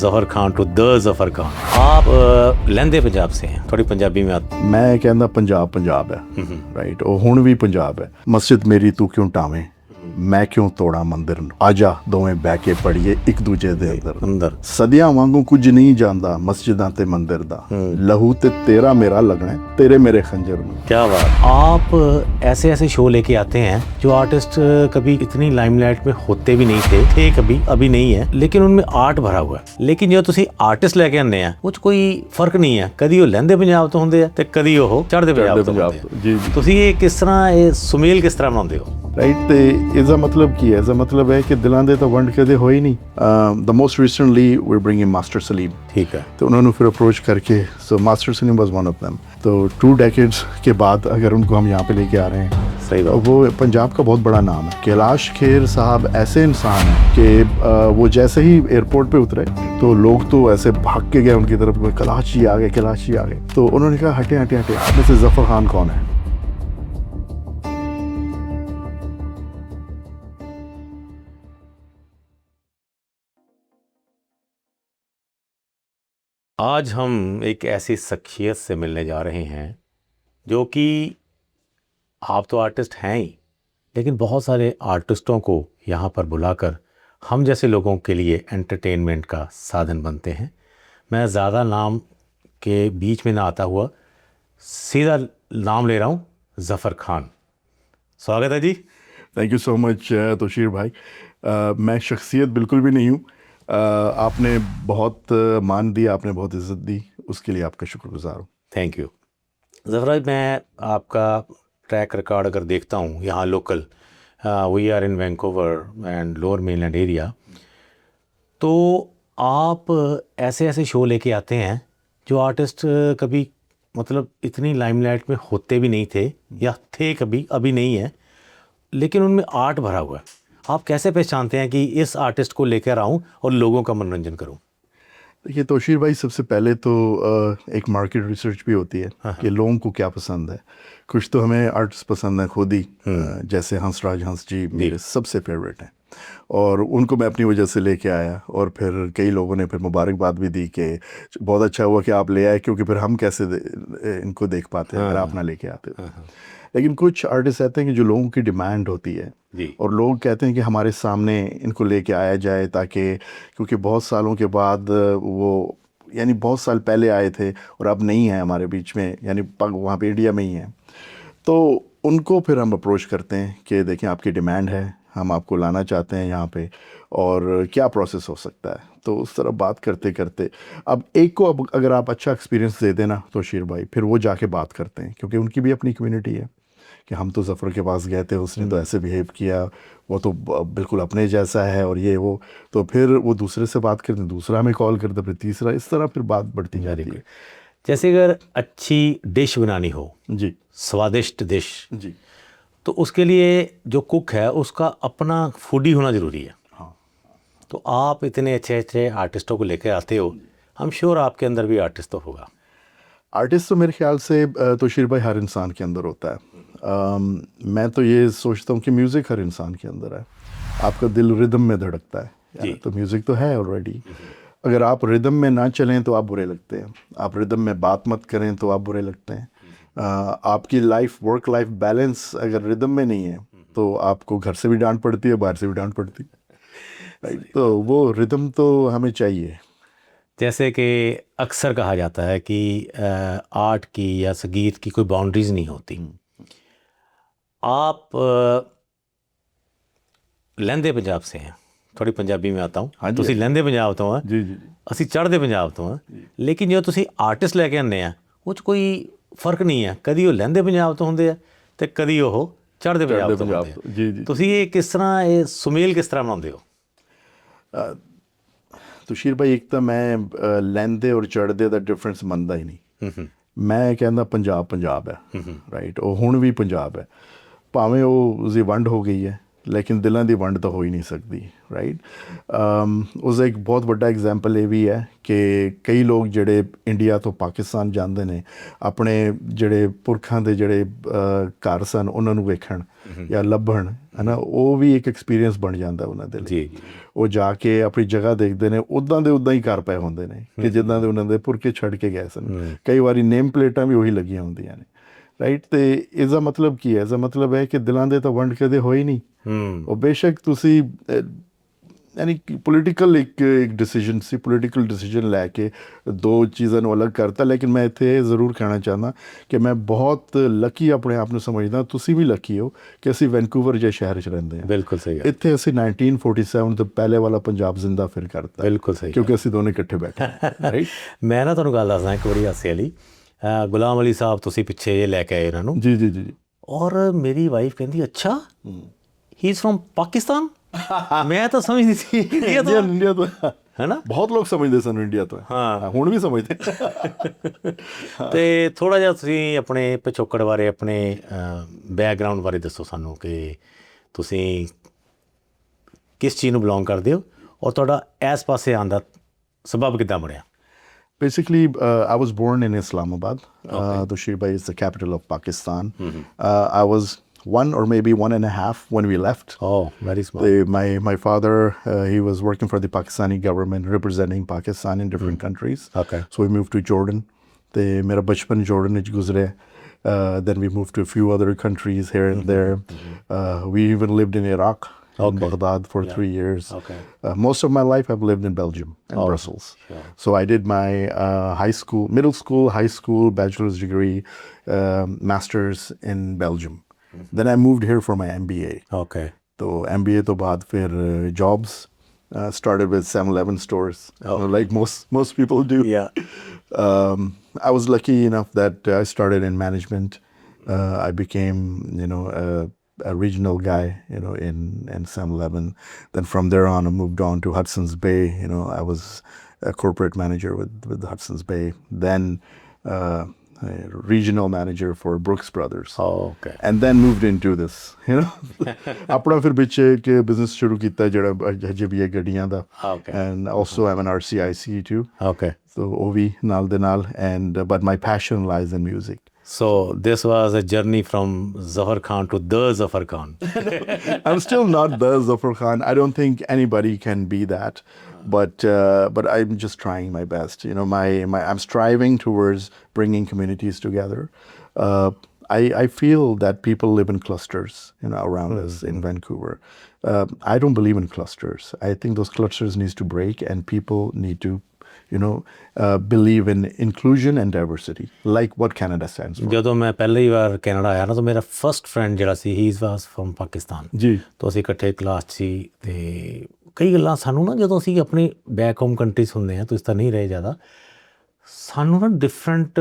Zafar Khan to the Zafar Khan. आप लहंदे पंजाब से हैं, थोड़ी पंजाबी में आती। मैं कहना पंजाब है राइट, और हुण भी पंजाब है। मस्जिद मेरी तू क्यों टावें, मैं क्यों तोड़ा मंदिर नूं, आजा दोवें बह के पढ़िए एक दूजे दे अंदर। सदियां वांगू कुछ नहीं जानदा मस्जिदां ते मंदिर दा, लहू ते तेरा मेरा लगना है तेरे मेरे खंजर में। क्या बात। आप ऐसे ऐसे शो लेके आते हैं जो आर्टिस्ट कभी इतनी लाइमलाइट में होते भी नहीं थे कभी, अभी नहीं है, लेकिन उनमें आर्ट भरा हुआ है। लेकिन जो तुसी आर्टिस्ट लेके आने हैं वो कोई फर्क नहीं है, कदी वो लहंदे पंजाब तो होंदे ते कदी वो चढ़दे पंजाब तो होंदे हैं। जी तुसी ये किस तरह ये सुमेल किस तरह बनाते हो? राइट, ते इसका मतलब की है? इसका मतलब है कि दिलां दे तो वंड कदे होई नहीं। The most recently we bringing master Saleem, ठीक है, तो उन्होंने फिर अप्रोच करके, so master Saleem was one of them. तो 2 डेकेड्स के बाद अगर उनको हम यहाँ पे लेके आ रहे हैं, सही बात। वो पंजाब का बहुत बड़ा नाम है। कैलाश खेर साहब ऐसे इंसान हैं कि वो जैसे ही एयरपोर्ट पे उतरे तो लोग तो ऐसे भाग के गए उनकी तरफ, कैलाश जी आ गए, कैलाश जी आ गए। तो उन्होंने कहा हटे हटे हटे, आप में से ज़फ़र खान कौन है? आज हम एक ऐसी शख्सियत से मिलने जा रहे हैं जो कि आप तो आर्टिस्ट हैं ही, लेकिन बहुत सारे आर्टिस्टों को यहाँ पर बुलाकर हम जैसे लोगों के लिए एंटरटेनमेंट का साधन बनते हैं। मैं ज़्यादा नाम के बीच में ना आता हुआ सीधा नाम ले रहा हूँ, ज़फ़र खान। स्वागत है जी। थैंक यू सो मच तोशीर भाई। मैं शख्सियत बिल्कुल भी नहीं हूँ। आपने बहुत मान दिया, आपने बहुत इज़्ज़त दी, उसके लिए आपका शुक्रगुजार हूँ। थैंक यू ज़फ़र भाई। मैं आपका ट्रैक रिकॉर्ड अगर देखता हूँ यहाँ local, we are in Vancouver and lower mainland area, तो आप ऐसे ऐसे शो लेके आते हैं जो आर्टिस्ट कभी मतलब इतनी लाइमलाइट में होते भी नहीं थे या थे कभी, अभी नहीं है, लेकिन उनमें आर्ट भरा हुआ है। आप कैसे पहचानते हैं कि इस आर्टिस्ट को लेकर आऊँ और लोगों का मनोरंजन करूँ? देखिए तोशीर भाई, सबसे पहले तो एक मार्केट रिसर्च भी होती है कि लोगों को क्या पसंद है। कुछ तो हमें आर्टिस्ट पसंद है खुद ही, जैसे हंसराज हंस जी मेरे सबसे फेवरेट हैं, और उनको मैं अपनी वजह से लेके आया। और फिर कई लोगों ने फिर मुबारकबाद भी दी कि बहुत अच्छा हुआ कि आप ले आए, क्योंकि फिर हम कैसे इनको देख पाते हैं अगर आप ना लेके आते तो। लेकिन कुछ आर्टिस्ट ऐसे हैं कि जो लोगों की डिमांड होती है जी। और लोग कहते हैं कि हमारे सामने इनको लेके आया जाए, ताकि क्योंकि बहुत सालों के बाद वो, यानी बहुत साल पहले आए थे और अब नहीं है हमारे बीच में, यानी वहाँ पे इंडिया में ही है। तो उनको फिर हम अप्रोच करते हैं कि देखें आपकी डिमांड है, हम आपको लाना चाहते हैं यहाँ पे, और क्या प्रोसेस हो सकता है। तो उस तरह बात करते करते अब एक को, अब अगर आप अच्छा एक्सपीरियंस दे देना तो शीर भाई, फिर वो जाके बात करते हैं, क्योंकि उनकी भी अपनी कम्युनिटी है कि हम तो ज़फ़र के पास गए थे, उसने तो ऐसे बिहेव किया, वो तो बिल्कुल अपने जैसा है और ये वो। तो फिर वो दूसरे से बात करते हैं, दूसरा हमें कॉल करता, फिर तीसरा, इस तरह फिर बात बढ़ती जाती है। जैसे अगर अच्छी डिश बनानी हो, जी स्वादिष्ट डिश, जी, तो उसके लिए जो कुक है उसका अपना फूडी होना ज़रूरी है। हाँ। तो आप इतने अच्छे अच्छे आर्टिस्टों को लेकर आते हो, हम श्योर आपके अंदर भी आर्टिस्ट तो होगा। आर्टिस्ट तो मेरे ख्याल से तोशीर भाई हर इंसान के अंदर होता है। मैं तो ये सोचता हूँ कि म्यूज़िक हर इंसान के अंदर है। आपका दिल रिदम में धड़कता है यार, तो म्यूज़िक तो है ऑलरेडी। अगर आप रिदम में ना चलें तो आप बुरे लगते हैं, आप रिदम में बात मत करें तो आप बुरे लगते हैं। आपकी लाइफ, वर्क लाइफ बैलेंस अगर रिदम में नहीं है तो आपको घर से भी डांट पड़ती है, बाहर से भी डांट पड़ती है, राइट। तो वो रिदम तो हमें चाहिए। जैसे कि अक्सर कहा जाता है कि आर्ट की या संगीत की कोई बाउंड्रीज़ नहीं होती। आप लहंदे पंजाब से हैं, थोड़ी पंजाबी में आता हूँ। हाँ जी, ਤੁਸੀਂ ਲਹਿੰਦੇ ਪੰਜਾਬ ਤੋਂ ਆ, जी जी जी। ਅਸੀਂ ਚੜ੍ਹਦੇ ਪੰਜਾਬ ਤੋਂ ਆ, ਲੇਕਿਨ ਜਦੋਂ ਤੁਸੀਂ ਆਰਟਿਸਟ ਲੈ ਕੇ ਆਉਂਦੇ ਆ ਉਹ 'ਚ ਕੋਈ ਫਰਕ ਨਹੀਂ ਹੈ, ਕਦੀ ਉਹ ਲਹਿੰਦੇ ਪੰਜਾਬ ਤੋਂ ਹੁੰਦੇ ਆ ਤੇ ਕਦੀ ਉਹ ਚੜ੍ਹਦੇ ਪੰਜਾਬ ਤੋਂ ਹੁੰਦੇ ਆ। जी जी। ਤੁਸੀਂ ਇਹ ਕਿਸ ਤਰ੍ਹਾਂ, ਇਹ ਸੁਮੇਲ ਕਿਸ ਤਰ੍ਹਾਂ ਬਣਾਉਂਦੇ ਹੋ? तुशीर भाई, एक तो मैं लैंदे और चढ़दे का डिफरेंस मनता ही नहीं। मैं कहना पंजाब है राइट, और हुण भी पंजाब है, भावें वो उसकी वंड हो गई है, ਲੇਕਿਨ ਦਿਲਾਂ ਦੀ ਵੰਡ ਤਾਂ ਹੋ ਹੀ ਨਹੀਂ ਸਕਦੀ, ਰਾਈਟ। ਉਸਦਾ ਇੱਕ ਬਹੁਤ ਵੱਡਾ ਐਗਜ਼ਾਮਪਲ ਇਹ ਵੀ ਹੈ ਕਿ ਕਈ ਲੋਕ ਜਿਹੜੇ ਇੰਡੀਆ ਤੋਂ ਪਾਕਿਸਤਾਨ ਜਾਂਦੇ ਨੇ ਆਪਣੇ ਜਿਹੜੇ ਪੁਰਖਾਂ ਦੇ ਜਿਹੜੇ ਘਰ ਸਨ ਉਹਨਾਂ ਨੂੰ ਵੇਖਣ ਜਾਂ ਲੱਭਣ, ਹੈ ਨਾ, ਉਹ ਵੀ ਇੱਕ ਐਕਸਪੀਰੀਅੰਸ ਬਣ ਜਾਂਦਾ ਉਹਨਾਂ ਦੇ ਲਈ। ਜੀ ਉਹ ਜਾ ਕੇ ਆਪਣੀ ਜਗ੍ਹਾ ਦੇਖਦੇ ਨੇ, ਉੱਦਾਂ ਦੇ ਉੱਦਾਂ ਹੀ ਘਰ ਪਏ ਹੁੰਦੇ ਨੇ ਕਿ ਜਿੱਦਾਂ ਦੇ ਉਹਨਾਂ ਦੇ ਪੁਰਖੇ ਛੱਡ ਕੇ ਗਏ ਸਨ। ਕਈ ਵਾਰੀ ਨੇਮ ਪਲੇਟਾਂ ਵੀ ਉਹੀ ਲੱਗੀਆਂ ਹੁੰਦੀਆਂ ਨੇ, ਰਾਈਟ। ਅਤੇ ਇਸਦਾ ਮਤਲਬ ਕੀ ਹੈ? ਇਸਦਾ ਮਤਲਬ ਹੈ ਕਿ ਦਿਲਾਂ ਦੇ ਤਾਂ ਵੰਡ ਕਦੇ ਹੋਈ ਨਹੀਂ। ਉਹ ਬੇਸ਼ੱਕ ਤੁਸੀਂ ਯਾਨੀ ਪੋਲੀਟੀਕਲ ਇੱਕ ਡਿਸੀਜਨ ਸੀ, ਪੋਲੀਟੀਕਲ ਡਿਸੀਜਨ ਲੈ ਕੇ ਦੋ ਚੀਜ਼ਾਂ ਨੂੰ ਅਲੱਗ ਕਰਤਾ। ਲੇਕਿਨ ਮੈਂ ਇੱਥੇ ਇਹ ਜ਼ਰੂਰ ਕਹਿਣਾ ਚਾਹੁੰਦਾ ਕਿ ਮੈਂ ਬਹੁਤ ਲੱਕੀ ਆਪਣੇ ਆਪ ਨੂੰ ਸਮਝਦਾ, ਤੁਸੀਂ ਵੀ ਲੱਕੀ ਹੋ ਕਿ ਅਸੀਂ ਵੈਨਕੂਵਰ ਜਿਹੇ ਸ਼ਹਿਰ 'ਚ ਰਹਿੰਦੇ ਹਾਂ। ਬਿਲਕੁਲ ਸਹੀ ਹੈ। ਇੱਥੇ ਅਸੀਂ 1947 ਤੋਂ ਪਹਿਲੇ ਵਾਲਾ ਪੰਜਾਬ ਜ਼ਿੰਦਾ ਫਿਰ ਕਰਤਾ। ਬਿਲਕੁਲ ਸਹੀ, ਕਿਉਂਕਿ ਅਸੀਂ ਦੋਨੇ ਇਕੱਠੇ ਬੈਠੇ, ਰਾਈਟ। ਮੈਂ ਨਾ ਤੁਹਾਨੂੰ ਗੱਲ ਦੱਸਦਾ ਇੱਕ ਵਾਰੀ ਹਾਸੇ ਵਾਲੀ। ਗੁਲਾਮ ਅਲੀ ਸਾਹਿਬ ਤੁਸੀਂ ਪਿੱਛੇ ਜੇ ਲੈ ਕੇ ਆਏ ਇਹਨਾਂ ਨੂੰ। ਜੀ ਜੀ ਜੀ। ਔਰ ਮੇਰੀ ਵਾਈਫ ਕਹਿੰਦੀ ਅੱਛਾ ਹੀ ਇਜ਼ ਫਰੋਮ ਪਾਕਿਸਤਾਨ। ਮੈਂ ਤਾਂ ਸਮਝਦੀ ਸੀ ਇੰਡੀਆ ਤੋਂ, ਹੈ ਨਾ। ਬਹੁਤ ਲੋਕ ਸਮਝਦੇ ਸਨ ਇੰਡੀਆ ਤੋਂ, ਹਾਂ, ਹੁਣ ਵੀ ਸਮਝਦੇ। ਅਤੇ ਥੋੜ੍ਹਾ ਜਿਹਾ ਤੁਸੀਂ ਆਪਣੇ ਪਿਛੋਕੜ ਬਾਰੇ, ਆਪਣੇ ਬੈਕਗਰਾਊਂਡ ਬਾਰੇ ਦੱਸੋ ਸਾਨੂੰ ਕਿ ਤੁਸੀਂ ਕਿਸ ਚੀਜ਼ ਨੂੰ ਬਿਲੋਂਗ ਕਰਦੇ ਹੋ ਔਰ ਤੁਹਾਡਾ ਇਸ ਪਾਸੇ ਆਉਣ ਦਾ ਸਬਬ ਕਿੱਦਾਂ ਬਣਿਆ? Basically, I was born in Islamabad. Dushiba is the capital of Pakistan. I was 1 or maybe 1.5 when we left. Oh, very small. My father, he was working for the Pakistani government, representing Pakistan in different countries. Okay. So we moved to Jordan. Mera bachpan Jordan vich guzre. Then we moved to a few other countries here and there. We even lived in Iraq. In Baghdad for 3 years. Okay. Most of my life I've lived in Belgium and Brussels. Sure. So I did my middle school, high school, bachelor's degree, master's in Belgium. Then I moved here for my MBA. Okay. So MBA to baad fir jobs. Started with 7-Eleven stores, like most people do. Yeah. I was lucky enough that I started in management. I became, a regional guy, in 7-Eleven. Then from there on, I moved on to Hudson's Bay. I was a corporate manager with Hudson's Bay. Then regional manager for Brooks Brothers. Oh, okay. And then moved into this, ਆਪਣਾ ਫਿਰ ਵਿੱਚ ਇੱਕ business ਸ਼ੁਰੂ ਕੀਤਾ ਜਿਹੜਾ ਅਜੇ ਵੀ ਹੈ ਗੱਡੀਆਂ ਦਾ। Okay. And also I'm an RCIC too. Okay. So ਉਹ ਵੀ ਨਾਲ ਦੇ ਨਾਲ, and but my passion lies in music. So this was a journey from Zafar Khan to the Zafar Khan. I'm still not the Zafar Khan. I don't think anybody can be that, but I'm just trying my best. I'm striving towards bringing communities together. I feel that people live in clusters, around us in Vancouver. I don't believe in clusters. I think those clusters needs to break, and people need to believe in inclusion and diversity, like what Canada stands for. ਜਦੋਂ ਮੈਂ ਪਹਿਲੀ ਵਾਰ Canada ਆਇਆ ਨਾ ਤਾਂ ਮੇਰਾ first friend ਜਿਹੜਾ ਸੀ ਹੀ ਵਾਸ from Pakistan ਜੀ। ਤਾਂ ਅਸੀਂ ਇਕੱਠੇ ਕਲਾਸ 'ਚ ਸੀ ਅਤੇ ਕਈ ਗੱਲਾਂ ਸਾਨੂੰ ਨਾ ਜਦੋਂ ਅਸੀਂ ਆਪਣੇ ਬੈਕ ਹੋਮ ਕੰਟਰੀ 'ਚ ਹੁੰਦੇ ਹਾਂ, ਤੁਸੀਂ ਤਾਂ ਨਹੀਂ ਰਹੇ ਜ਼ਿਆਦਾ, ਸਾਨੂੰ ਨਾ ਡਿਫਰੈਂਟ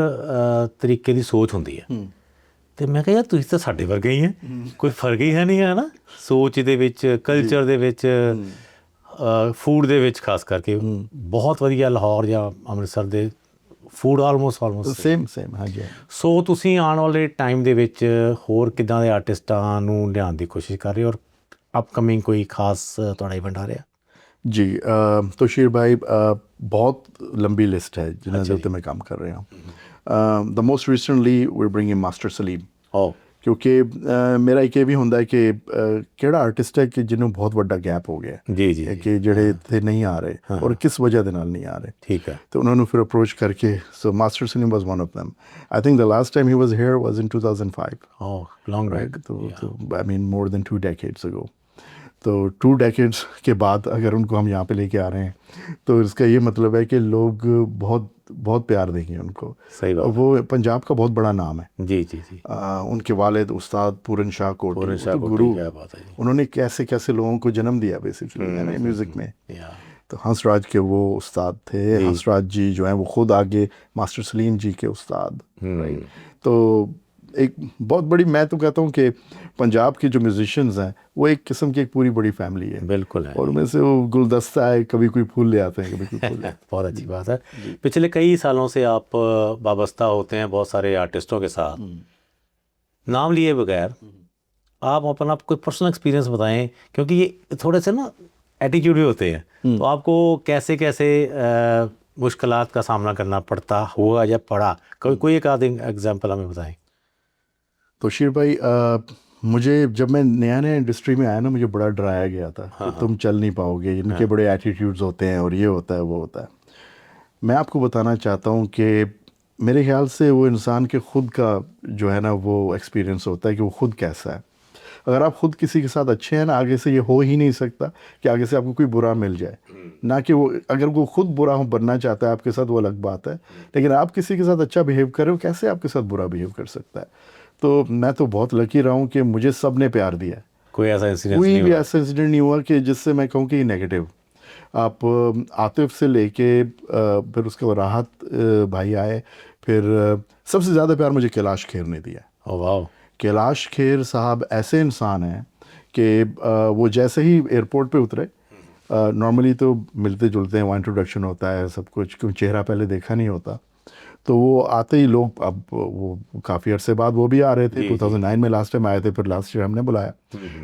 ਤਰੀਕੇ ਦੀ ਸੋਚ ਹੁੰਦੀ ਹੈ। ਅਤੇ ਮੈਂ ਕਿਹਾ ਯਾਰ ਤੁਸੀਂ ਤਾਂ ਸਾਡੇ ਵਰਗੇ ਹੀ ਹੈ, ਕੋਈ ਫਰਕ ਹੀ ਹੈ ਨਹੀਂ ਹੈ ਨਾ ਸੋਚ ਦੇ ਵਿੱਚ, ਕਲਚਰ ਦੇ ਵਿੱਚ, ਫੂਡ ਦੇ ਵਿੱਚ ਖਾਸ ਕਰਕੇ। ਬਹੁਤ ਵਧੀਆ ਲਾਹੌਰ ਜਾਂ ਅੰਮ੍ਰਿਤਸਰ ਦੇ ਫੂਡ ਆਲਮੋਸਟ ਸੇਮ ਹਾਂਜੀ। ਸੋ ਤੁਸੀਂ ਆਉਣ ਵਾਲੇ ਟਾਈਮ ਦੇ ਵਿੱਚ ਹੋਰ ਕਿੱਦਾਂ ਦੇ ਆਰਟਿਸਟਾਂ ਨੂੰ ਲਿਆਉਣ ਦੀ ਕੋਸ਼ਿਸ਼ ਕਰ ਰਹੇ ਹੋ ਔਰ ਅਪਕਮਿੰਗ ਕੋਈ ਖਾਸ ਤੁਹਾਡਾ ਇਵੈਂਟ ਆ ਰਿਹਾ? ਜੀ ਤੋਸ਼ੀਰ ਭਾਈ, ਬਹੁਤ ਲੰਬੀ ਲਿਸਟ ਹੈ ਜਿਨ੍ਹਾਂ ਦੇ ਉੱਤੇ ਮੈਂ ਕੰਮ ਕਰ ਰਿਹਾ ਹਾਂ। The most recently we bringing master Salim. ਕਿਉਂਕਿ ਮੇਰਾ ਇੱਕ ਇਹ ਵੀ ਹੁੰਦਾ ਕਿ ਕਿਹੜਾ ਆਰਟਿਸਟ ਹੈ ਕਿ ਜਿਹਨੂੰ ਬਹੁਤ ਵੱਡਾ ਗੈਪ ਹੋ ਗਿਆ ਜੀ ਕਿ ਜਿਹੜੇ ਇੱਥੇ ਨਹੀਂ ਆ ਰਹੇ ਔਰ ਕਿਸ ਵਜ੍ਹਾ ਦੇ ਨਾਲ ਨਹੀਂ ਆ ਰਹੇ। ਠੀਕ ਹੈ। ਤੇ ਉਹਨਾਂ ਨੂੰ ਫਿਰ ਅਪਰੋਚ ਕਰਕੇ, so master Saleem was one of them. I think the last time he was here was in 2005। Long right. तो I mean more than 2 decades ago. तो 2 decades के बाद अगर उनको हम यहाँ पे लेके आ रहे हैं तो इसका ये मतलब है कि लोग बहुत बहुत प्यार देंगे उनको। सही बात। वो पंजाब का बहुत बड़ा नाम है। जी। उनके वालिद उस्ताद पूरन शाह कोटी, तो गुरु, उन्होंने कैसे कैसे लोगों को जन्म दिया बेसिकली म्यूज़िक में। तो हंसराज के वो उस्ताद थे। हंसराज जी जो हैं वो खुद आगे मास्टर सलीम जी के उस्ताद। तो एक बहुत बड़ी, मैं तो कहता हूँ कि पंजाब के जो म्यूजिशियंस हैं वो एक किस्म की एक पूरी बड़ी फैमिली है। बिल्कुल है। और उनमें से वो गुलदस्ता है, कभी कोई फूल ले आते हैं, कभी कोई फूल ले आते हैं। बहुत अच्छी बात है। पिछले कई सालों से आप वाबस्ता होते हैं बहुत सारे आर्टिस्टों के साथ, नाम लिए बगैर आप अपना कोई पर्सनल एक्सपीरियंस बताएं, क्योंकि ये थोड़े से ना एटीट्यूड भी होते हैं, तो आपको कैसे कैसे मुश्किलात का सामना करना पड़ता हुआ या पड़ा, कोई एक आध एग्जांपल हमें बताएं। तो शीर भाई, मुझे जब मैं नया नया इंडस्ट्री में आया ना, मुझे बड़ा डराया गया था कि तुम चल नहीं पाओगे, इनके बड़े एटीट्यूड्स होते हैं और ये होता है वो होता है। मैं आपको बताना चाहता हूँ कि मेरे ख्याल से वो इंसान के ख़ुद का जो है ना वो एक्सपीरियंस होता है कि वो ख़ुद कैसा है। अगर आप ख़ुद किसी के साथ अच्छे हैं ना, आगे से ये हो ही नहीं सकता कि आगे से आपको कोई बुरा मिल जाए। ना कि वो, अगर वो खुद बुरा बनना चाहता है आपके साथ, वो अलग बात है, लेकिन आप किसी के साथ अच्छा बिहेव कर रहे हो, कैसे आपके साथ बुरा बिहेव कर सकता है। तो मैं तो बहुत लकी रहा हूँ कि मुझे सब ने प्यार दिया है। कोई ऐसा इंसिडेंट कोई नहीं भी हुआ? ऐसा इंसिडेंट नहीं हुआ कि जिससे मैं कहूँ कि नेगेटिव। आप आतिफ से लेके फिर उसके बाद राहत भाई आए, फिर सबसे ज़्यादा प्यार मुझे कैलाश खेर ने दिया। ओह वाह। कैलाश खेर साहब ऐसे इंसान हैं कि वो जैसे ही एयरपोर्ट पे उतरे, नॉर्मली तो मिलते जुलते हैं, वहाँ इंट्रोडक्शन होता है सब कुछ, क्योंकि चेहरा पहले देखा नहीं होता। तो वो आते ही लोग, अब वो काफ़ी अरसे बाद वो भी आ रहे थे, 2009 में लास्ट टाइम आए थे, फिर लास्ट ईयर हमने बुलाया,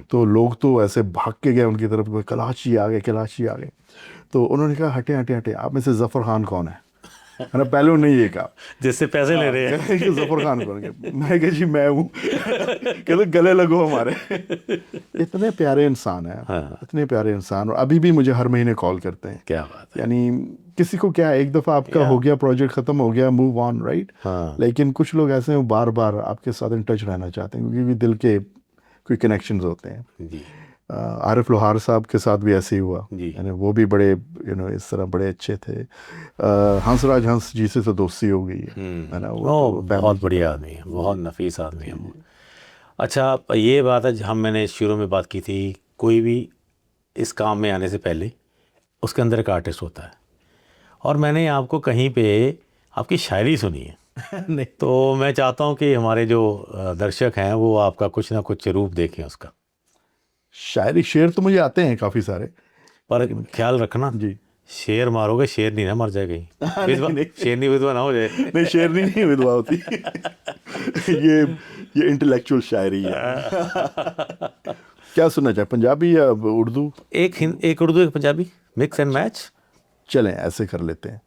तो लोग तो ऐसे भाग के गए उनकी तरफ, कैलाश जी आ गए, कैलाश जी आ गए। तो उन्होंने कहा हटे हटे हटे, आप में से ज़फ़र खान कौन है ना, पहले उन्होंने ये कहा जिससे पैसे ले रहे हैं। कि ज़फ़र खान कौन है। मैं कहा जी मैं हूँ। कहते गले लगो हमारे। इतने प्यारे इंसान हैं, इतने प्यारे इंसान, और अभी भी मुझे हर महीने कॉल करते हैं। क्या बात है। यानी किसी को क्या है, एक दफ़ा आपका हो गया, प्रोजेक्ट ख़त्म हो गया, मूव ऑन, राइट। लेकिन कुछ लोग ऐसे हैं बार बार आपके साथ इन टच रहना चाहते हैं, क्योंकि दिल के कोई कनेक्शंस होते हैं। जी। आरिफ लोहार साहब के साथ भी ऐसे ही हुआ, जी। यानी वो भी बड़े इस तरह बड़े अच्छे थे। हंसराज हंस जी से तो दोस्ती हो गई है ना, वो तो बहुत बढ़िया आदमी है, बहुत नफीस आदमी है वो। अच्छा, ये बात है, हम मैंने शुरू में बात की थी, कोई भी इस काम में आने से पहले उसके अंदर एक आर्टिस्ट होता है, और मैंने आपको कहीं पे आपकी शायरी सुनी है। नहीं तो मैं चाहता हूँ कि हमारे जो दर्शक हैं वो आपका कुछ ना कुछ रूप देखें उसका। शायरी शेर तो मुझे आते हैं काफ़ी सारे, पर ख्याल रखना जी। शेर मारोगे, शेर नहीं ना मर जाए कहीं, विधवा, नहीं। शेरनी विधवा ना हो जाए। नहीं, शेरनी नहीं विधवा होती। ये इंटेलेक्चुअल शायरी है। क्या सुनना चाहे, पंजाबी या उर्दू? एक उर्दू एक पंजाबी, मिक्स एंड मैच। चलें ऐसे कर लेते हैं।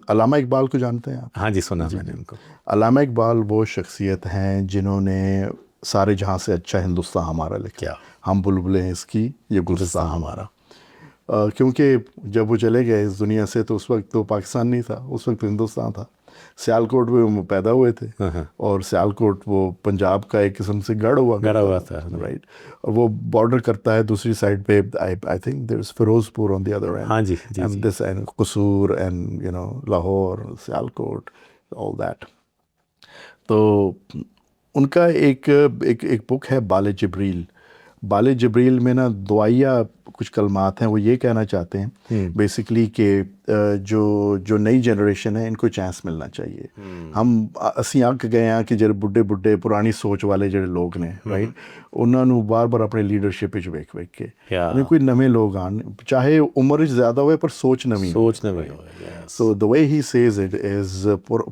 अल्लामा इकबाल को जानते हैं आप? हाँ जी, सुना मैंने उनको। अल्लामा इकबाल वो शख्सियत हैं जिन्होंने सारे जहाँ से अच्छा हिंदुस्तान हमारा लिखा। क्या? हम बुलबुलें इसकी, ये गुलिस्तान हमारा। क्योंकि जब वो चले गए इस दुनिया से, तो उस वक्त तो पाकिस्तान नहीं था, उस वक्त तो हिंदुस्तान था। सियालकोट में वो पैदा हुए थे, और सियालकोट वो पंजाब का एक किस्म से गढ़ हुआ था, राइट। और वो बॉर्डर करता है दूसरी साइड पे, I think there is Firozpur on the other end. हाँ जी, जी, and this end Kasur and Lahore, Sialkot, all that. तो उनका एक बुक है बाले जिब्रील। बाले जिब्रील में ना दुआया कुछ कलमात हैं, वो ये कहना चाहते हैं बेसिकली कि जो नई जनरेशन है इनको चांस मिलना चाहिए। हम असी अक गए हैं कि ਜਿਹੜੇ बुढ़े बुढ़े पुरानी सोच वाले ਜਿਹੜੇ लोग ने, राइट, ਉਹਨਾਂ ਨੂੰ ਬਾਰ-ਬਾਰ ਆਪਣੇ ਲੀਡਰਸ਼ਿਪ ਵਿੱਚ ਵੇਖ ਕੇ ਕੋਈ ਨਵੇਂ ਲੋਕ ਆਣ, ਚਾਹੇ ਉਮਰ ਵਿੱਚ ਜ਼ਿਆਦਾ ਹੋਵੇ ਪਰ सोच नवी होवे। So the way he says it is,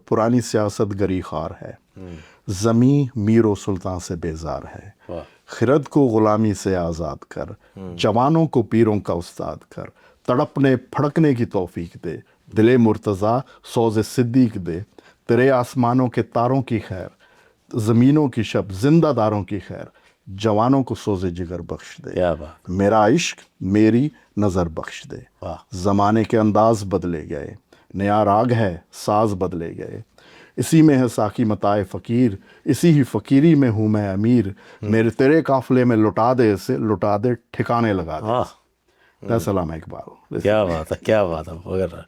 पुरानी सियासत गरी खार है, ज़मी मीर सुल्तान से बेजार है, खिरद को ग़ुलामी से आज़ाद कर, जवानों को पीरों का उस्ताद कर, तड़पने फड़कने की तौफीक दे, दिले मुर्तज़ा सोज़ सिद्दीक दे, तेरे आसमानों के तारों की खैर, ज़मीनों की शब जिंदादारों की खैर, जवानों को सोज़े जिगर बख्श दे, मेरा इश्क मेरी नज़र बख्श दे। ज़माने के अंदाज बदले गए, नया राग है साज बदले गए, इसी में है साकी मताए फ़कीर, इसी ही फ़कीरी में हूँ मैं अमीर, मेरे तेरे काफ़िले में लुटा दे इसे, लुटा दे ठिकाने लगा दे। दैट्स अल्लामा इकबाल। क्या बात है, क्या बात है, वगैरह।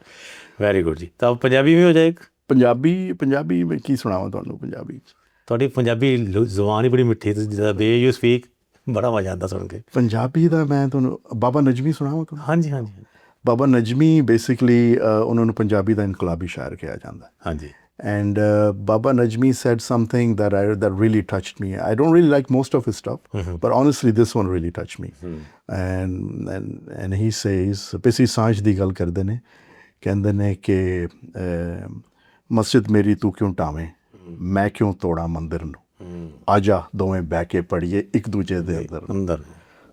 वेरी गुड जी। तो अब पंजाबी भी हो जाएगा? पंजाबी में की सुनावा तुहानू? पंजाबी थोड़ी पंजाबी जुबान ही बड़ी मिठी, तो वे यू स्पीक, बड़ा मजा आता सुन के। पंजाबी दा मैं तुहानू बाबा नजमी सुनावा तुहानू? हाँ जी, हाँ जी। बाबा नजमी बेसिकली उन्होंने पंजाबी दा इनकलाबी शायर कहा जाता है। हाँ जी। And Baba Najmi said something that really touched me. I don't really like most of his stuff, but honestly, this one really touched me. And he says, "Pisi सांझ दी गल करदे ने, कहंदे ने कि मस्जिद मेरी तू क्यों टावें, मैं क्यों तोड़ा मंदिर नूं, ਆਜਾ ਦੋਵੇਂ ਬਹਿ ਕੇ ਪੜੀਏ ਇੱਕ ਦੂਜੇ ਦੇ ਅੰਦਰ। ਅੰਦਰ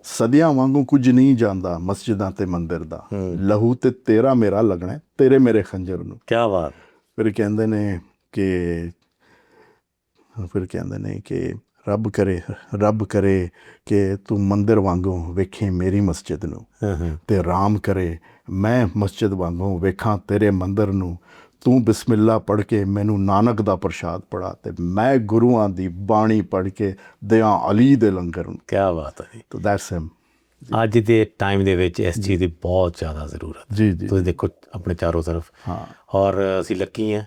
ਸਦੀਆਂ ਵਾਂਗੂ ਕੁਝ ਨਹੀਂ ਜਾਂਦਾ ਮਸਜਿਦਾਂ ਤੇ ਮੰਦਿਰ ਦਾ, ਲਹੂ ਤੇ ਤੇਰਾ ਮੇਰਾ ਲੱਗਣਾ ਤੇਰੇ ਮੇਰੇ ਖੰਜਰ ਨੂੰ। ਕੀ ਬਾਤ। ਫਿਰ ਕਹਿੰਦੇ ਨੇ ਕਿ ਰੱਬ ਕਰੇ ਕਿ ਤੂੰ ਮੰਦਿਰ ਵਾਂਗੂ ਵੇਖੇ ਮੇਰੀ ਮਸਜਿਦ ਨੂੰ, ਤੇ ਰਾਮ ਕਰੇ ਮੈਂ ਮਸਜਿਦ ਵਾਂਗੂ ਵੇਖਾਂ ਤੇਰੇ ਮੰਦਿਰ ਨੂੰ। ਤੂੰ ਬਿਸਮਿਲ੍ਲਾ ਪੜ੍ਹ ਕੇ ਮੈਨੂੰ ਨਾਨਕ ਦਾ ਪ੍ਰਸ਼ਾਦ ਪੜਾ, ਤੇ ਮੈਂ ਗੁਰੂਆਂ ਦੀ ਬਾਣੀ ਪੜ੍ਹ ਕੇ ਦਿਆਂ ਅਲੀ ਦੇ ਲੰਗਰ ਨੂੰ। ਕੀ ਬਾਤ ਹੈ ਜੀ। ਤਾਂ ਦੈਟਸ ਹਿਮ। ਅੱਜ ਦੇ ਟਾਈਮ ਦੇ ਵਿੱਚ ਇਸ ਚੀਜ਼ ਦੀ ਬਹੁਤ ਜ਼ਿਆਦਾ ਜ਼ਰੂਰਤ। ਜੀ ਜੀ ਤੁਸੀਂ ਦੇਖੋ ਆਪਣੇ ਚਾਰੋਂ ਤਰਫ। ਹਾਂ। ਔਰ ਅਸੀਂ ਲੱਕੀ ਹਾਂ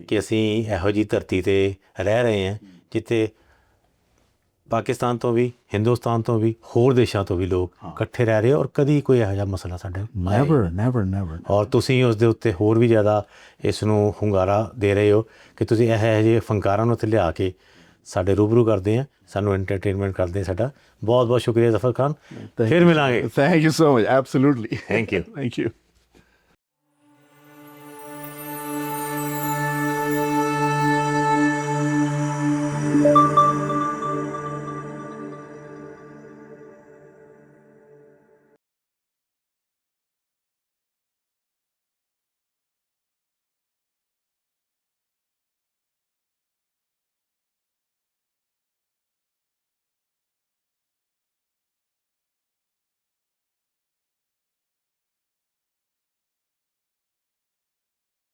ਕਿ ਅਸੀਂ ਇਹੋ ਜਿਹੀ ਧਰਤੀ 'ਤੇ ਰਹਿ ਰਹੇ ਹਾਂ ਜਿੱਥੇ ਪਾਕਿਸਤਾਨ ਤੋਂ ਵੀ, ਹਿੰਦੁਸਤਾਨ ਤੋਂ ਵੀ, ਹੋਰ ਦੇਸ਼ਾਂ ਤੋਂ ਵੀ ਲੋਕ ਇਕੱਠੇ ਰਹਿ ਰਹੇ ਔਰ ਕਦੀ ਕੋਈ ਇਹੋ ਜਿਹਾ ਮਸਲਾ ਸਾਡੇ ਨੈਵਰ। ਔਰ ਤੁਸੀਂ ਉਸ ਦੇ ਉੱਤੇ ਹੋਰ ਵੀ ਜ਼ਿਆਦਾ ਇਸ ਨੂੰ ਹੁੰਗਾਰਾ ਦੇ ਰਹੇ ਹੋ ਕਿ ਤੁਸੀਂ ਇਹੋ ਜਿਹੇ ਫਨਕਾਰਾਂ ਨੂੰ ਉੱਥੇ ਲਿਆ ਕੇ ਸਾਡੇ ਰੂਬਰੂ ਕਰਦੇ ਆ, ਸਾਨੂੰ ਐਂਟਰਟੇਨਮੈਂਟ ਕਰਦੇ। ਸਾਡਾ ਬਹੁਤ ਬਹੁਤ ਸ਼ੁਕਰੀਆ ਜ਼ਫਰ ਖਾਨ। ਫਿਰ ਮਿਲਾਂਗੇ। Thank you so much. Absolutely. Thank you. Thank you.